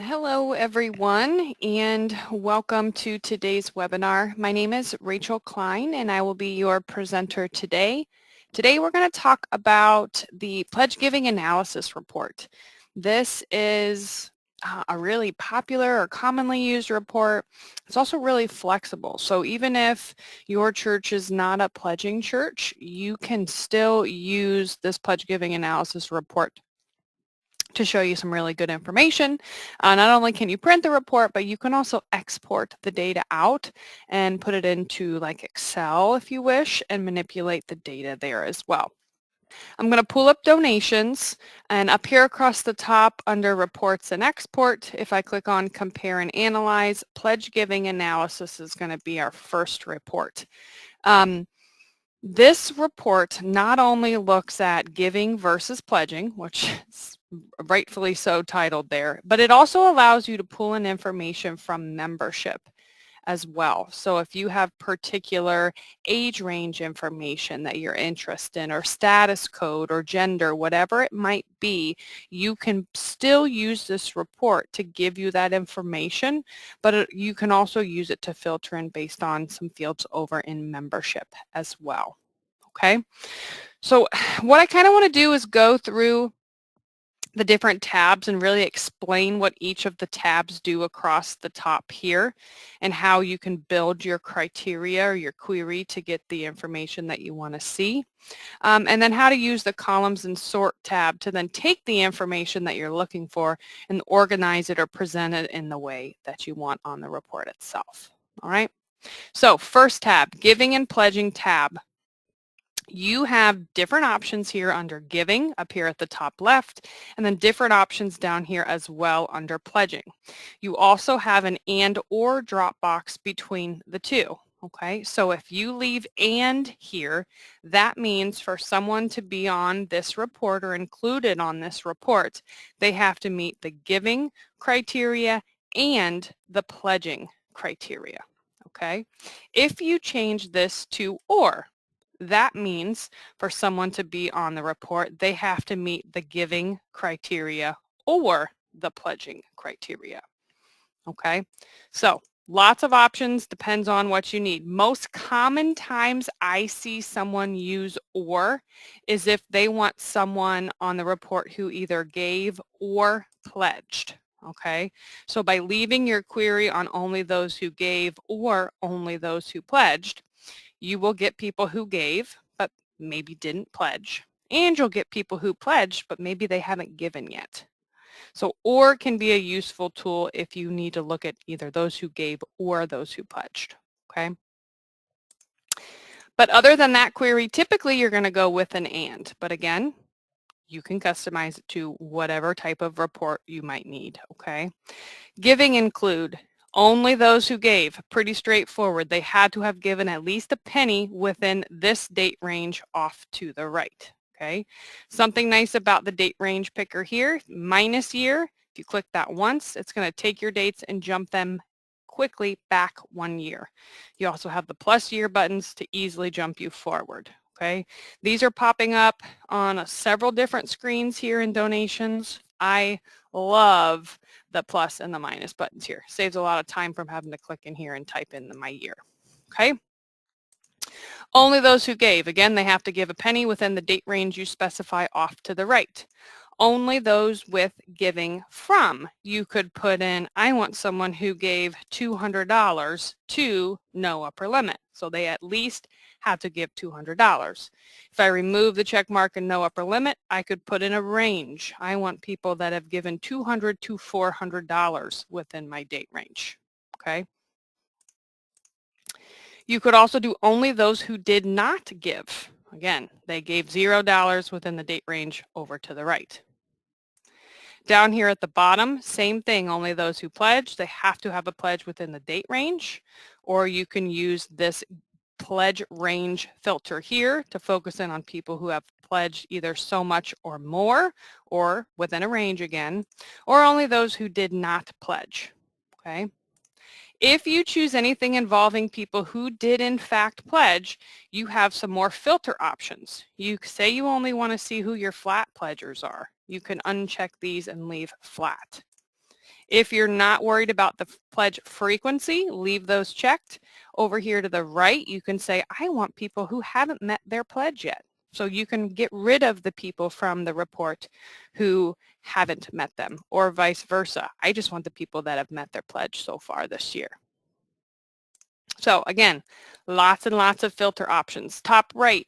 Hello everyone and welcome to today's webinar. My name is Rachel Klein and I will be your presenter today. Today we're going to talk about the Pledge Giving Analysis Report. This is a really popular or commonly used report. It's also really flexible. So even if your church is not a pledging church, you can still use this Pledge Giving Analysis Report to show you some really good information. Not only can you print the report, but you can also export the data out and put it into like Excel if you wish and manipulate the data there as well. I'm going to pull up donations, and up here across the top under reports and export, if I click on compare and analyze, pledge giving analysis is going to be our first report. This report not only looks at giving versus pledging, which is rightfully so titled there, but it also allows you to pull in information from membership as well. So if you have particular age range information that you're interested in, or status code or gender, whatever it might be, you can still use this report to give you that information, but you can also use it to filter in based on some fields over in membership as well. Okay, so what I kind of want to do is go through the different tabs and really explain what each of the tabs do across the top here and how you can build your criteria or your query to get the information that you want to see. And then how to use the columns and sort tab to then take the information that you're looking for and organize it or present it in the way that you want on the report itself. All right. So first tab, giving and pledging tab. You have different options here under giving up here at the top left, and then different options down here as well under pledging. You also have an and or drop box between the two. Okay, so if you leave and here, that means for someone to be on this report or included on this report, they have to meet the giving criteria and the pledging criteria. Okay, if you change this to or, that means for someone to be on the report, they have to meet the giving criteria or the pledging criteria. Okay, so lots of options, depends on what you need. Most common times I see someone use or is if they want someone on the report who either gave or pledged. Okay, so by leaving your query on only those who gave or only those who pledged, you will get people who gave but maybe didn't pledge, and you'll get people who pledged but maybe they haven't given yet. So or can be a useful tool if you need to look at either those who gave or those who pledged. Okay. But other than that query, typically you're going to go with an and. But again, you can customize it to whatever type of report you might need. Okay. Giving include only those who gave. Pretty straightforward. They had to have given at least a penny within this date range off to the right. Okay. Something nice about the date range picker here, minus year. If you click that once, it's going to take your dates and jump them quickly back 1 year. You also have the plus year buttons to easily jump you forward. Okay. These are popping up on several different screens here in donations. I love the plus and the minus buttons here. Saves a lot of time from having to click in here and type in my year. Okay. Only those who gave. Again, they have to give a penny within the date range you specify off to the right. Only those with giving from. You could put in, I want someone who gave $200 to no upper limit. So they at least had to give $200. If I remove the check mark and no upper limit, I could put in a range. I want people that have given $200 to $400 within my date range. Okay. You could also do only those who did not give. Again, they gave $0 within the date range over to the right. Down here at the bottom, same thing, only those who pledge. They have to have a pledge within the date range, or you can use this pledge range filter here to focus in on people who have pledged either so much or more, or within a range again, or only those who did not pledge. Okay. If you choose anything involving people who did in fact pledge, you have some more filter options. You say you only want to see who your flat pledgers are. You can uncheck these and leave flat. If you're not worried about the pledge frequency, leave those checked. Over here to the right, you can say, I want people who haven't met their pledge yet. So you can get rid of the people from the report who haven't met them, or vice versa. I just want the people that have met their pledge so far this year. So again, lots and lots of filter options. Top right,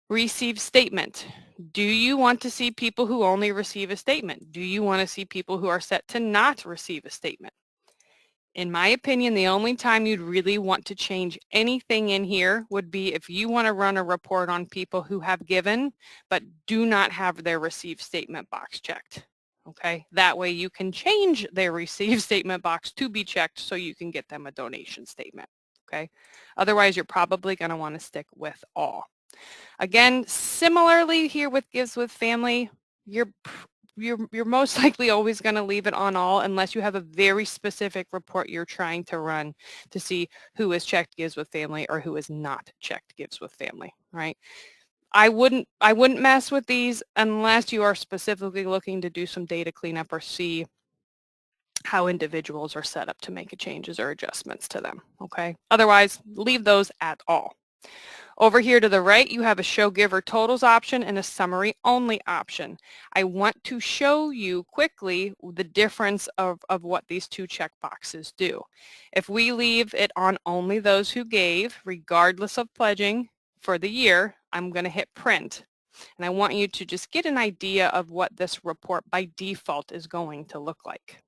receive statement. Do you want to see people who only receive a statement? Do you want to see people who are set to not receive a statement? In my opinion, the only time you'd really want to change anything in here would be if you want to run a report on people who have given but do not have their receive statement box checked. Okay, that way you can change their receive statement box to be checked so you can get them a donation statement. Okay, otherwise you're probably going to want to stick with all. Again, similarly here with Gives with Family, you're most likely always going to leave it on all unless you have a very specific report you're trying to run to see who is checked Gives with Family or who is not checked Gives with Family, right? I wouldn't mess with these unless you are specifically looking to do some data cleanup or see how individuals are set up to make changes or adjustments to them, okay? Otherwise, leave those at all. Over here to the right, you have a show giver totals option and a summary only option. I want to show you quickly the difference of what these two checkboxes do. If we leave it on only those who gave, regardless of pledging for the year, I'm going to hit print. And I want you to just get an idea of what this report by default is going to look like.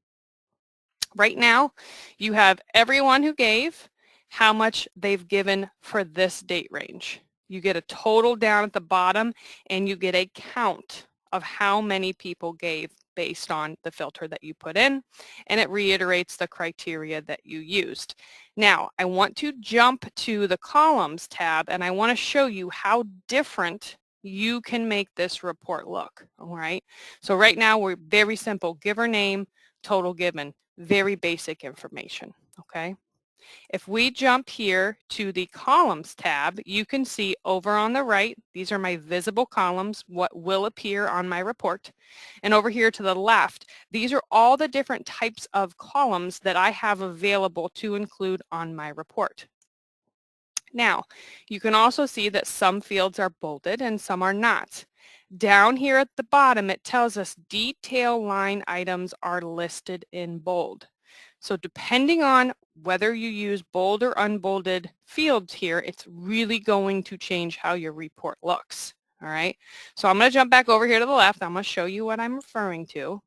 Right now, you have everyone who gave, how much they've given for this date range. You get a total down at the bottom, and you get a count of how many people gave based on the filter that you put in, and it reiterates the criteria that you used. Now, I want to jump to the columns tab, and I want to show you how different you can make this report look, all right? So right now, we're very simple, giver name, total given, very basic information, okay? If we jump here to the columns tab, you can see over on the right, these are my visible columns, what will appear on my report. And over here to the left, these are all the different types of columns that I have available to include on my report. Now, you can also see that some fields are bolded and some are not. Down here at the bottom, it tells us detail line items are listed in bold. So depending on whether you use bold or unbolded fields here, it's really going to change how your report looks. All right. So I'm going to jump back over here to the left. I'm going to show you what I'm referring to.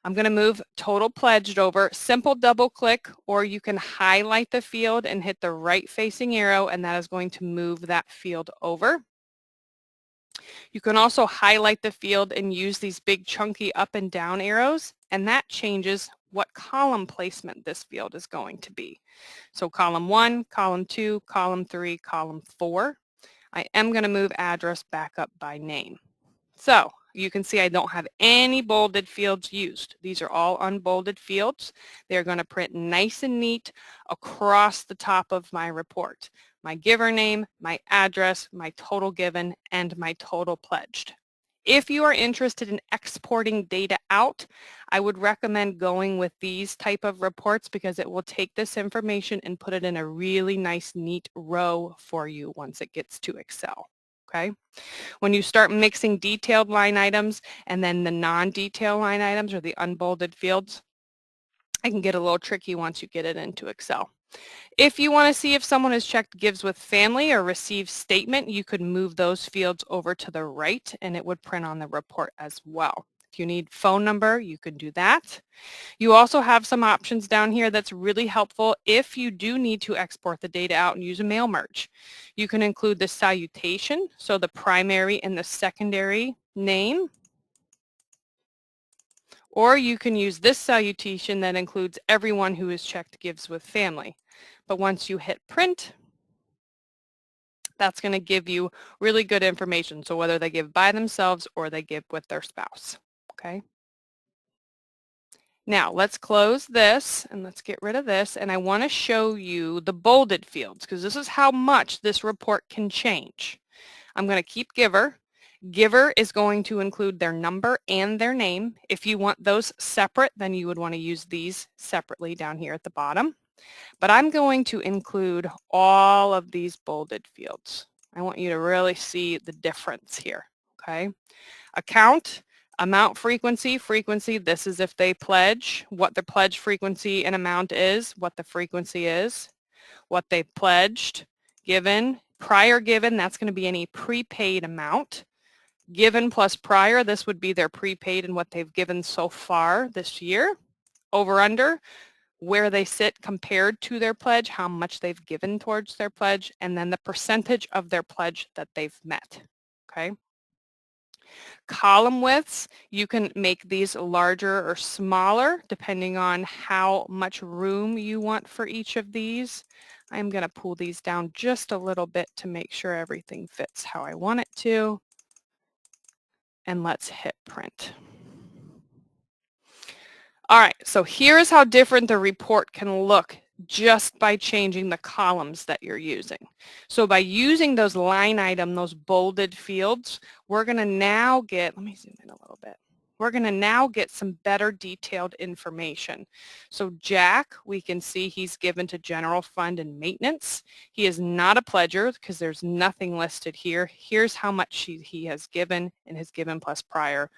I'm going to move total pledged over, simple double click, or you can highlight the field and hit the right facing arrow, and that is going to move that field over. You can also highlight the field and use these big chunky up and down arrows, and that changes what column placement this field is going to be. So column 1, column 2, column 3, column 4. I am going to move address back up by name. So you can see I don't have any bolded fields used. These are all unbolded fields. They're going to print nice and neat across the top of my report. My giver name, my address, my total given, and my total pledged. If you are interested in exporting data out, I would recommend going with these type of reports because it will take this information and put it in a really nice, neat row for you once it gets to Excel. Okay? When you start mixing detailed line items and then the non-detailed line items or the unbolded fields, it can get a little tricky once you get it into Excel. If you want to see if someone has checked Gives with Family or receives statement, you could move those fields over to the right and it would print on the report as well. If you need phone number, you can do that. You also have some options down here that's really helpful if you do need to export the data out and use a mail merge. You can include the salutation, so the primary and the secondary name, or you can use this salutation that includes everyone who is checked Gives with Family. But once you hit print, that's going to give you really good information. So whether they give by themselves or they give with their spouse. Okay. Now let's close this and let's get rid of this. And I want to show you the bolded fields because this is how much this report can change. I'm going to keep giver. Giver is going to include their number and their name. If you want those separate, then you would want to use these separately down here at the bottom. But I'm going to include all of these bolded fields. I want you to really see the difference here, okay? Account, amount, frequency. Frequency, this is if they pledge, what the pledge frequency and amount is, what the frequency is, what they pledged, given, prior given, that's going to be any prepaid amount. Given plus prior, this would be their prepaid and what they've given so far this year. Over under, where they sit compared to their pledge, how much they've given towards their pledge, and then the percentage of their pledge that they've met, okay? Column widths, you can make these larger or smaller depending on how much room you want for each of these. I'm going to pull these down just a little bit to make sure everything fits how I want it to. And let's hit print. All right, so here's how different the report can look just by changing the columns that you're using. So by using those line item, those bolded fields, we're going to now get, let me zoom in a little bit. We're going to now get some better detailed information. So Jack, we can see he's given to general fund and maintenance. He is not a pledger because there's nothing listed here. Here's how much he has given and has given plus prior.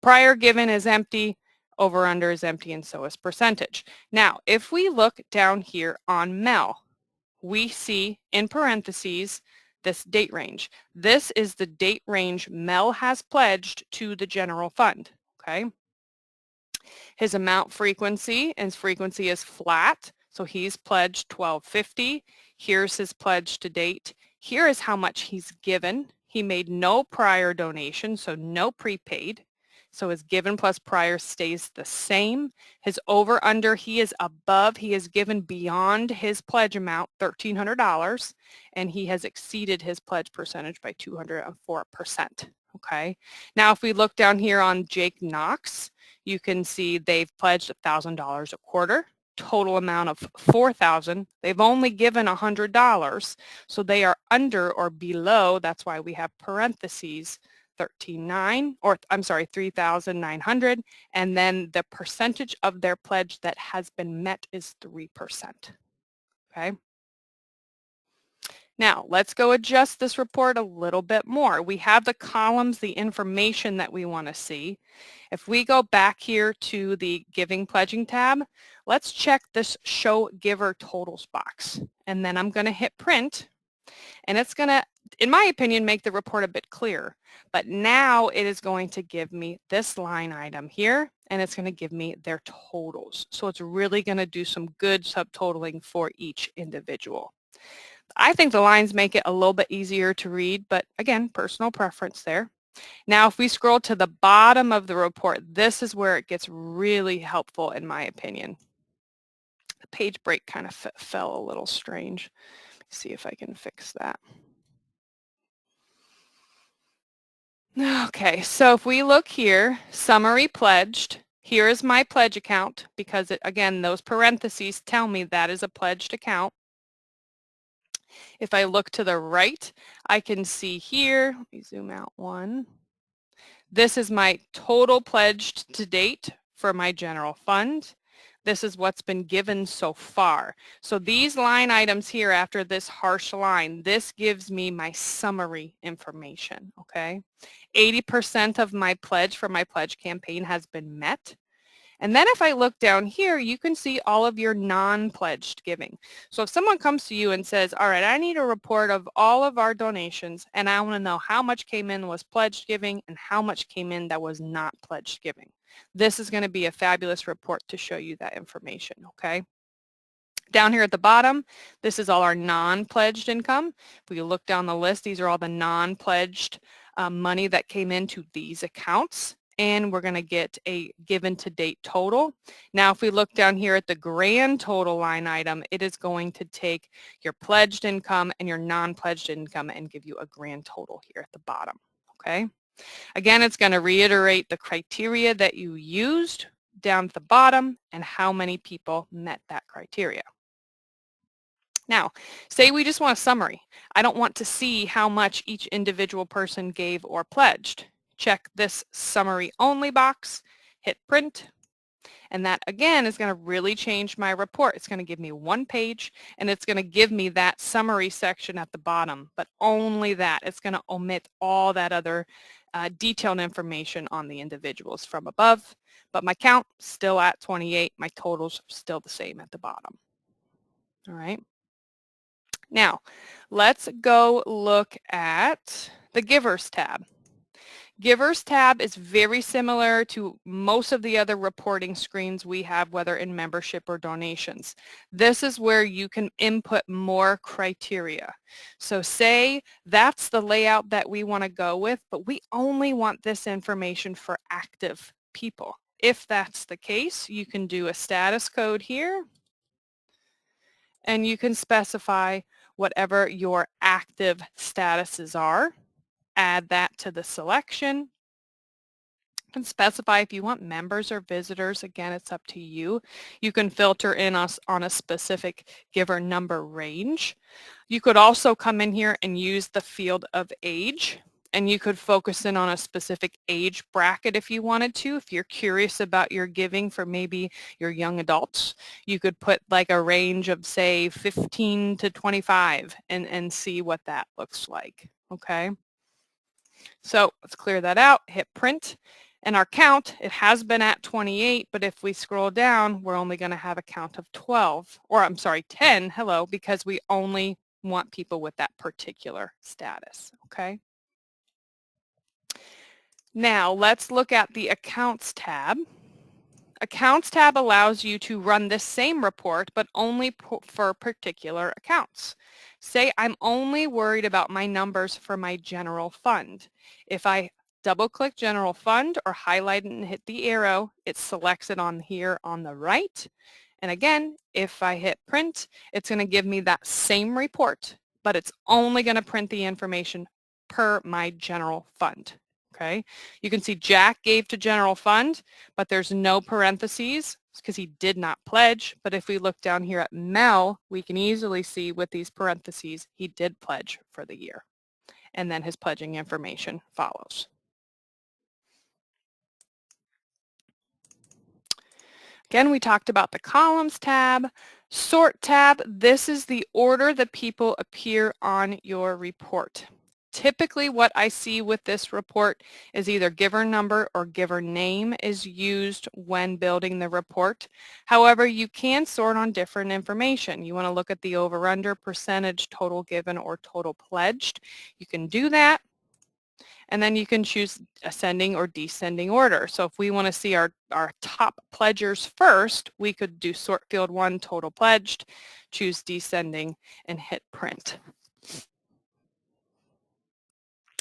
Prior given is empty, over under is empty, and so is percentage. Now, if we look down here on Mel, we see in parentheses this date range. This is the date range Mel has pledged to the general fund, okay? His amount frequency, and his frequency is flat, so he's pledged $12.50. Here's his pledge to date. Here is how much he's given. He made no prior donation, so no prepaid. So his given plus prior stays the same. His over under, he is above, he is given beyond his pledge amount, $1,300, and he has exceeded his pledge percentage by 204%. Okay. Now if we look down here on Jake Knox, you can see they've pledged $1,000 a quarter, total amount of $4,000. They've only given $100, so they are under or below, that's why we have parentheses, 3,900, and then the percentage of their pledge that has been met is 3%. Okay. Now let's go adjust this report a little bit more. We have the columns, the information that we want to see. If we go back here to the Giving Pledging tab, let's check this Show Giver Totals box. And then I'm going to hit print, and it's going to, in my opinion, make the report a bit clearer. But now it is going to give me this line item here, and it's going to give me their totals. So it's really going to do some good subtotaling for each individual. I think the lines make it a little bit easier to read, but again, personal preference there. Now, if we scroll to the bottom of the report, this is where it gets really helpful, in my opinion. The page break kind of fell a little strange. Let's see if I can fix that. Okay, so if we look here, summary pledged, here is my pledge account because, again, those parentheses tell me that is a pledged account. If I look to the right, I can see here, let me zoom out one. This is my total pledged to date for my general fund. This is what's been given so far. So these line items here after this harsh line, this gives me my summary information, okay? 80% of my pledge for my pledge campaign has been met. And then if I look down here, you can see all of your non-pledged giving. So if someone comes to you and says, all right, I need a report of all of our donations, and I want to know how much came in was pledged giving and how much came in that was not pledged giving. This is going to be a fabulous report to show you that information, okay? Down here at the bottom, this is all our non-pledged income. If we look down the list, these are all the non-pledged money that came into these accounts. And we're going to get a given to date total. Now, if we look down here at the grand total line item, it is going to take your pledged income and your non-pledged income and give you a grand total here at the bottom, okay? Again, it's going to reiterate the criteria that you used down at the bottom and how many people met that criteria. Now, say we just want a summary. I don't want to see how much each individual person gave or pledged. Check this summary only box, hit print, and that again is going to really change my report. It's going to give me one page and it's going to give me that summary section at the bottom, but only that. It's going to omit all that other detailed information on the individuals from above, but my count still at 28. My totals still the same at the bottom. All right. Now, let's go look at the Givers tab. Givers tab is very similar to most of the other reporting screens we have, whether in membership or donations. This is where you can input more criteria. So say that's the layout that we want to go with, but we only want this information for active people. If that's the case, you can do a status code here, and you can specify whatever your active statuses are. Add that to the selection. You can specify if you want members or visitors. Again, it's up to you. You can filter in on a specific giver number range. You could also come in here and use the field of age, and you could focus in on a specific age bracket if you wanted to. If you're curious about your giving for maybe your young adults, you could put like a range of say 15 to 25 and see what that looks like. Okay. So let's clear that out, hit print, and our count, it has been at 28, but if we scroll down, we're only going to have a count of 12, or I'm sorry, 10, hello, because we only want people with that particular status, okay? Now let's look at the Accounts tab. Accounts tab allows you to run this same report, but only for particular accounts. Say I'm only worried about my numbers for my general fund. If I double-click general fund or highlight it and hit the arrow, it selects it on here on the right. And again, if I hit print, it's going to give me that same report, but it's only going to print the information per my general fund. Okay, you can see Jack gave to general fund, but there's no parentheses because he did not pledge. But if we look down here at Mel, we can easily see with these parentheses, he did pledge for the year. And then his pledging information follows. Again, we talked about the columns tab. Sort tab, this is the order that people appear on your report. Typically what I see with this report is either giver number or giver name is used when building the report. However, you can sort on different information. You want to look at the over-under, percentage, total given, or total pledged. You can do that. And then you can choose ascending or descending order. So if we want to see our top pledgers first, we could do sort field 1, total pledged, choose descending, and hit print.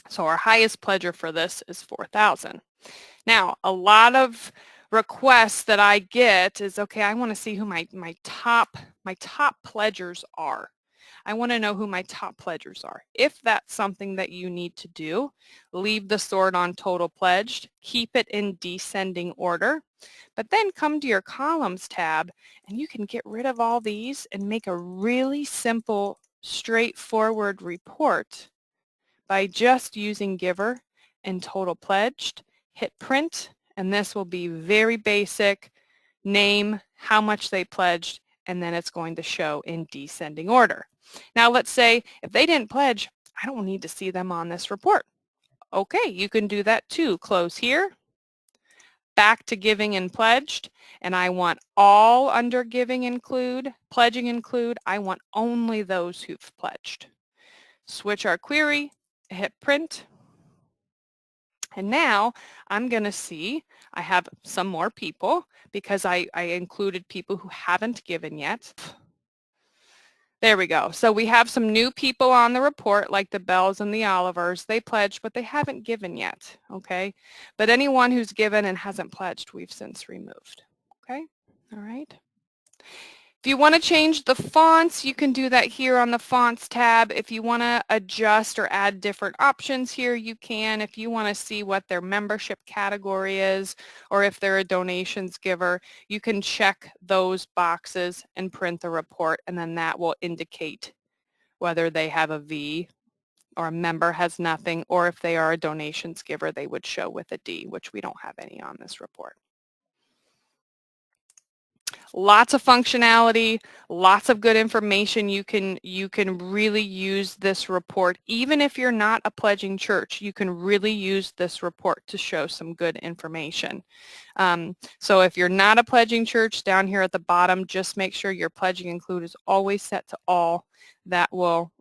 So our highest pledger for this is 4,000. Now, a lot of requests that I get is, okay, I want to see who my top pledgers are. I want to know who my top pledgers are. If that's something that you need to do, leave the sort on total pledged, keep it in descending order, but then come to your columns tab and you can get rid of all these and make a really simple, straightforward report by just using giver and total pledged. Hit print, and this will be very basic, name, how much they pledged, and then it's going to show in descending order. Now let's say if they didn't pledge, I don't need to see them on this report. Okay, you can do that too. Close here, back to giving and pledged, and I want all under giving include, pledging include, I want only those who've pledged. Switch our query, hit print, and now I'm going to see I have some more people because I included people who haven't given yet. There we go. So we have some new people on the report like the Bells and the Olivers. They pledged, but they haven't given yet. Okay. But anyone who's given and hasn't pledged, we've since removed. Okay. All right. If you want to change the fonts, you can do that here on the Fonts tab. If you want to adjust or add different options here, you can. If you want to see what their membership category is, or if they're a donations giver, you can check those boxes and print the report, and then that will indicate whether they have a V or a member has nothing, or if they are a donations giver, they would show with a D, which we don't have any on this report. Lots of functionality, lots of good information. You can really use this report. Even if you're not a pledging church, you can really use this report to show some good information. So if you're not a pledging church, down here at the bottom, just make sure your pledging include is always set to all. That will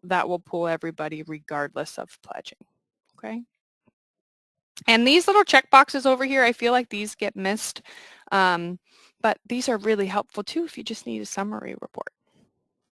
pull everybody regardless of pledging. Okay. And these little check boxes over here, I feel like these get missed, but these are really helpful too if you just need a summary report.